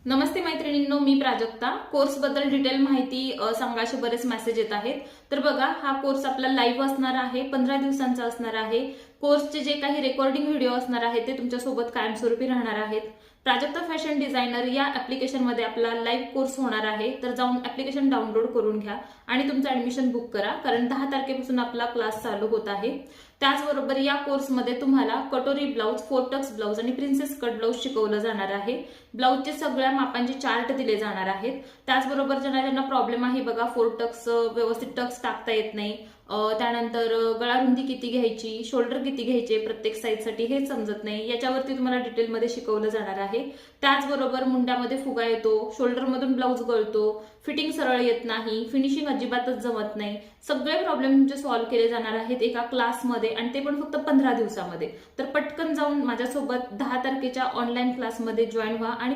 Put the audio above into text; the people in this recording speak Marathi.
नमस्ते मैत्रिणींनो, मी प्राजक्ता. कोर्स बद्दल डिटेल माहिती सांगायचे बरेच मेसेज येत आहेत. तर बघा, हा कोर्स आपला लाईव्ह असणार आहे, 15 दिवसांचा असणार आहे. कोर्सचे जे काही रेकॉर्डिंग व्हिडिओ असणार आहे ते तुमच्यासोबत कायमस्वरूपी राहणार आहेत. प्राजक्ता फॅशन डिझायनर या ऍप्लिकेशनमध्ये आपला लाईव्ह कोर्स होणार आहे. तर जाऊन ऍप्लिकेशन डाउनलोड करून घ्या आणि तुमचं ऍडमिशन बुक करा, कारण 10 तारखेपासून आपला क्लास चालू होत आहे. त्याचबरोबर या कोर्समध्ये तुम्हाला कटोरी ब्लाउज, फोरटक्स ब्लाउज आणि प्रिन्सेस कट ब्लाउज शिकवलं जाणार आहे. ब्लाउजचे सगळ्या मापांचे चार्ट दिले जाणार आहेत. त्याचबरोबर ज्यांना प्रॉब्लेम आहे बघा, फोरटक्स व्यवस्थित टक्स टाकता येत नाही, त्यानंतर गळा रुंदी किती घ्यायची, शोल्डर किती घ्यायचे प्रत्येक साईजसाठी हे समजत नाही, याच्यावरती तुम्हाला डिटेलमध्ये शिकवलं जाणार आहे. त्याचबरोबर मुंड्यामध्ये फुगा येतो, शोल्डरमधून ब्लाउज गळतो, फिटिंग सरळ येत नाही, फिनिशिंग अजिबातच जमत नाही, सगळे प्रॉब्लेम तुमचे सॉल्व्ह केले जाणार आहेत एका क्लासमध्ये, आणि ते पण फक्त 15 दिवसामध्ये. तर पटकन जाऊन माझ्यासोबत 10 तारखेच्या ऑनलाईन क्लासमध्ये जॉईन व्हा आणि